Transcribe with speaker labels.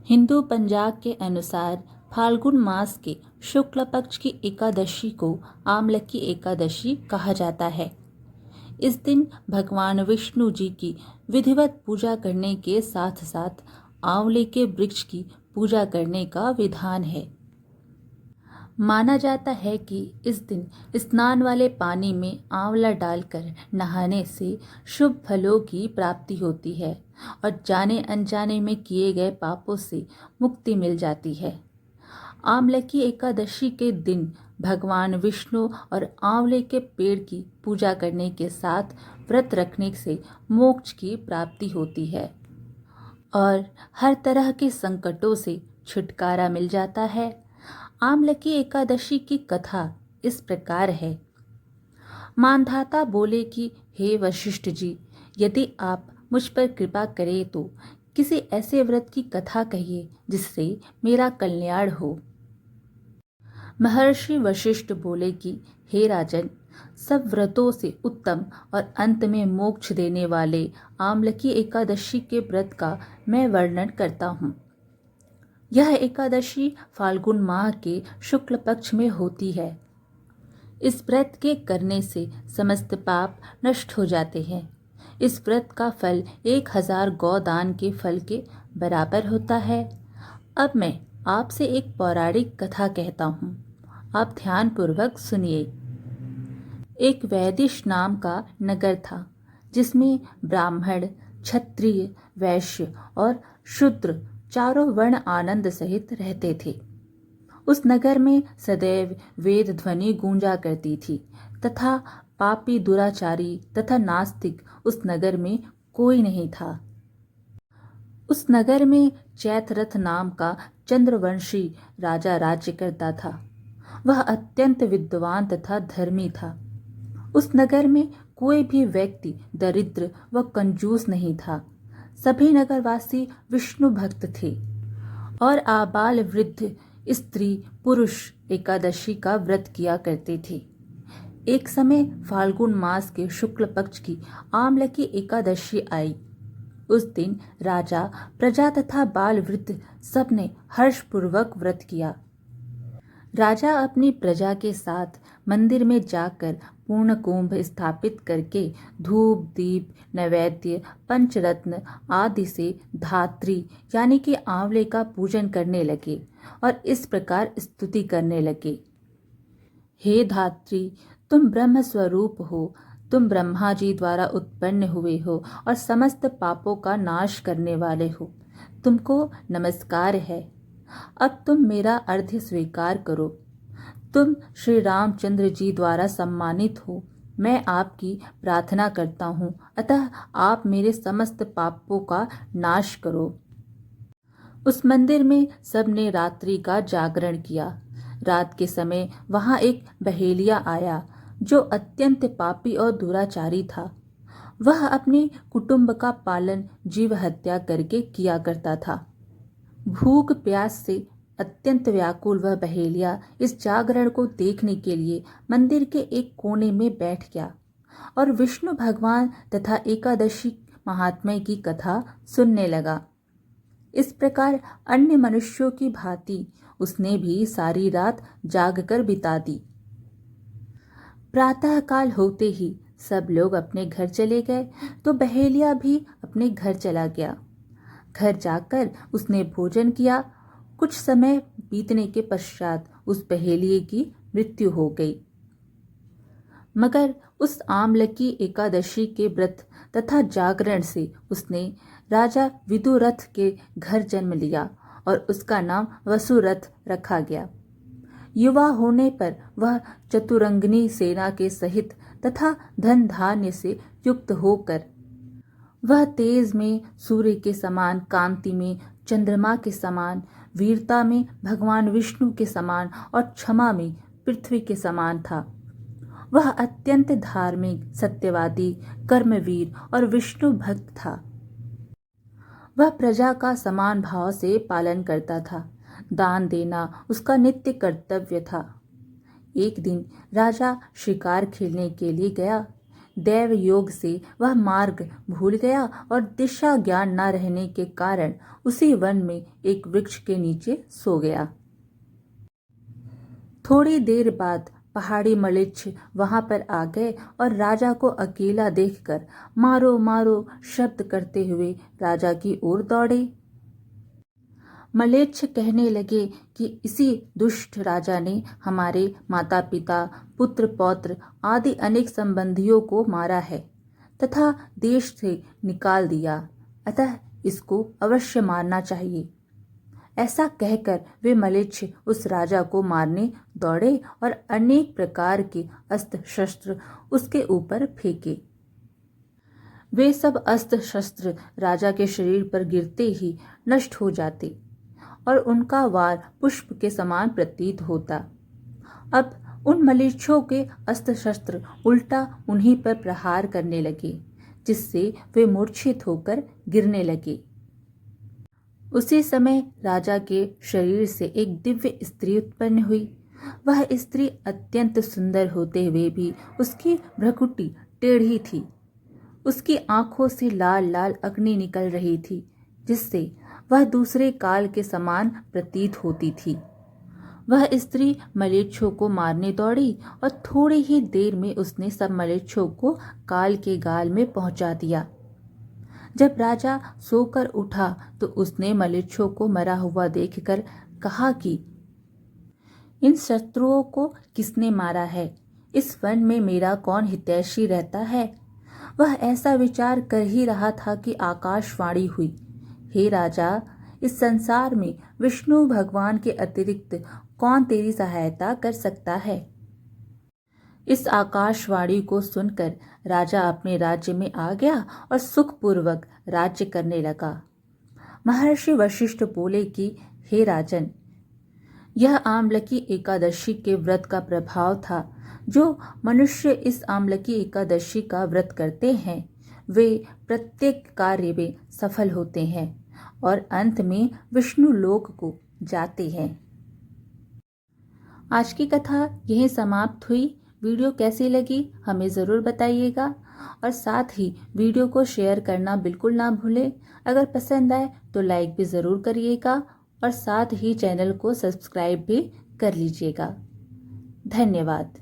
Speaker 1: हिंदू पंचांग के अनुसार फाल्गुन मास के शुक्ल पक्ष की एकादशी को आमलकी एकादशी कहा जाता है। इस दिन भगवान विष्णु जी की विधिवत पूजा करने के साथ साथ आंवले के वृक्ष की पूजा करने का विधान है। माना जाता है कि इस दिन स्नान वाले पानी में आंवला डालकर नहाने से शुभ फलों की प्राप्ति होती है और जाने अनजाने में किए गए पापों से मुक्ति मिल जाती है। आमलकी एकादशी के दिन भगवान विष्णु और आंवले के पेड़ की पूजा करने के साथ व्रत रखने से मोक्ष की प्राप्ति होती है और हर तरह के संकटों से छुटकारा मिल जाता है। आमलकी एकादशी की कथा इस प्रकार है। मानधाता बोले कि हे वशिष्ठ जी, यदि आप मुझ पर कृपा करें तो किसी ऐसे व्रत की कथा कहिए जिससे मेरा कल्याण हो। महर्षि वशिष्ठ बोले कि हे राजन, सब व्रतों से उत्तम और अंत में मोक्ष देने वाले आमलकी एकादशी के व्रत का मैं वर्णन करता हूँ। यह एकादशी फाल्गुन माह के शुक्ल पक्ष में होती है। इस व्रत के करने से समस्त पाप नष्ट हो जाते हैं। इस व्रत का फल 1000 गौदान के फल के बराबर होता है। अब मैं आपसे एक पौराणिक कथा कहता हूँ, आप ध्यानपूर्वक सुनिए। एक वैदिश नाम का नगर था जिसमें ब्राह्मण, क्षत्रिय, वैश्य और शूद्र चारों वर्ण आनंद सहित रहते थे। उस नगर में सदैव वेद ध्वनि गूंजा करती थी तथा पापी, दुराचारी तथा नास्तिक उस नगर में कोई नहीं था। उस नगर में चैत्ररथ नाम का चंद्रवंशी राजा राज्य करता था। वह अत्यंत विद्वान तथा धर्मी था। उस नगर में कोई भी व्यक्ति दरिद्र व कंजूस नहीं था। सभी नगरवासी विष्णु भक्त थे और आबाल वृद्ध, स्त्री पुरुष एकादशी का व्रत किया करते थे। एक समय फाल्गुन मास के शुक्ल पक्ष की आमलकी एकादशी आई। उस दिन राजा, प्रजा तथा बाल वृद्ध सबने हर्षपूर्वक व्रत किया। राजा अपनी प्रजा के साथ मंदिर में जाकर पूर्ण कुंभ स्थापित करके धूप, दीप, नैवेद्य, पंचरत्न आदि से धात्री यानी कि आंवले का पूजन करने लगे और इस प्रकार स्तुति करने लगे। हे धात्री, तुम ब्रह्म स्वरूप हो, तुम ब्रह्मा जी द्वारा उत्पन्न हुए हो और समस्त पापों का नाश करने वाले हो। तुमको नमस्कार है। अब तुम मेरा अर्घ्य स्वीकार करो। तुम श्री रामचंद्र जी द्वारा सम्मानित हो। मैं आपकी प्रार्थना करता हूँ, अतः आप मेरे समस्त पापों का नाश करो। उस मंदिर में सबने रात्रि का जागरण किया। रात के समय वहां एक बहेलिया आया जो अत्यंत पापी और दुराचारी था। वह अपने कुटुंब का पालन जीव हत्या करके किया करता था। भूख प्यास से अत्यंत व्याकुल वह बहेलिया इस जागरण को देखने के लिए मंदिर के एक कोने में बैठ गया और विष्णु भगवान तथा एकादशी महात्म्य की कथा सुनने लगा। इस प्रकार अन्य मनुष्यों की भांति उसने भी सारी रात जागकर बिता दी। प्रातः काल होते ही सब लोग अपने घर चले गए तो बहेलिया भी अपने घर चला गया। घर जाकर उसने भोजन किया। कुछ समय बीतने के पश्चात उस बहेलिये की मृत्यु हो गई। मगर उस आमलकी एकादशी के व्रत तथा जागरण से उसने राजा विदुरथ के घर जन्म लिया और उसका नाम वसुरथ रखा गया। युवा होने पर वह चतुरंगिनी सेना के सहित तथा धन धान्य से युक्त होकर वह तेज में सूर्य के समान, कांति में चंद्रमा के समान, वीरता में भगवान विष्णु के समान और क्षमा में पृथ्वी के समान था। वह अत्यंत धार्मिक, सत्यवादी, कर्मवीर और विष्णु भक्त था। वह प्रजा का समान भाव से पालन करता था। दान देना उसका नित्य कर्तव्य था। एक दिन राजा शिकार खेलने के लिए गया। दैव योग से वह मार्ग भूल गया और दिशा ज्ञान न रहने के कारण उसी वन में एक वृक्ष के नीचे सो गया। थोड़ी देर बाद पहाड़ी मलेच्छ वहां पर आ गए और राजा को अकेला देखकर मारो मारो शब्द करते हुए राजा की ओर दौड़े। मलेच्छ कहने लगे कि इसी दुष्ट राजा ने हमारे माता पिता, पुत्र पौत्र आदि अनेक संबंधियों को मारा है तथा देश से निकाल दिया, अतः इसको अवश्य मारना चाहिए। ऐसा कहकर वे मलेच्छ उस राजा को मारने दौड़े और अनेक प्रकार के अस्त्र शस्त्र उसके ऊपर फेंके। वे सब अस्त्र शस्त्र राजा के शरीर पर गिरते ही नष्ट हो जाते और उनका वार पुष्प के समान प्रतीत होता। अब उन मलेच्छों के अस्त्र शस्त्र उल्टा उन्हीं पर प्रहार करने लगे, जिससे वे मूर्छित होकर गिरने लगे। उसी समय राजा के शरीर से एक दिव्य स्त्री उत्पन्न हुई। वह स्त्री अत्यंत सुंदर होते हुए भी उसकी भ्रुकुटी टेढ़ी थी। उसकी आंखों से लाल लाल अग्नि निकल रही थी, जिससे वह दूसरे काल के समान प्रतीत होती थी। वह स्त्री मलेच्छों को मारने दौड़ी और थोड़ी ही देर में उसने सब मलेच्छों को काल के गाल में पहुंचा दिया। जब राजा सोकर उठा तो उसने मलेच्छों को मरा हुआ देखकर कहा कि इन शत्रुओं को किसने मारा है? इस वन में मेरा कौन हितैषी रहता है? वह ऐसा विचार कर ही रहा था कि आकाशवाणी हुई, हे राजा, इस संसार में विष्णु भगवान के अतिरिक्त कौन तेरी सहायता कर सकता है? इस आकाशवाणी को सुनकर राजा अपने राज्य में आ गया और सुखपूर्वक राज्य करने लगा। महर्षि वशिष्ठ बोले कि हे राजन, यह आमलकी एकादशी के व्रत का प्रभाव था। जो मनुष्य इस आमलकी एकादशी का व्रत करते हैं वे प्रत्येक कार्य में सफल होते हैं और अंत में विष्णु लोक को जाते हैं। आज की कथा यहीं समाप्त हुई। वीडियो कैसी लगी हमें ज़रूर बताइएगा और साथ ही वीडियो को शेयर करना बिल्कुल ना भूलें। अगर पसंद आए तो लाइक भी ज़रूर करिएगा और साथ ही चैनल को सब्सक्राइब भी कर लीजिएगा। धन्यवाद।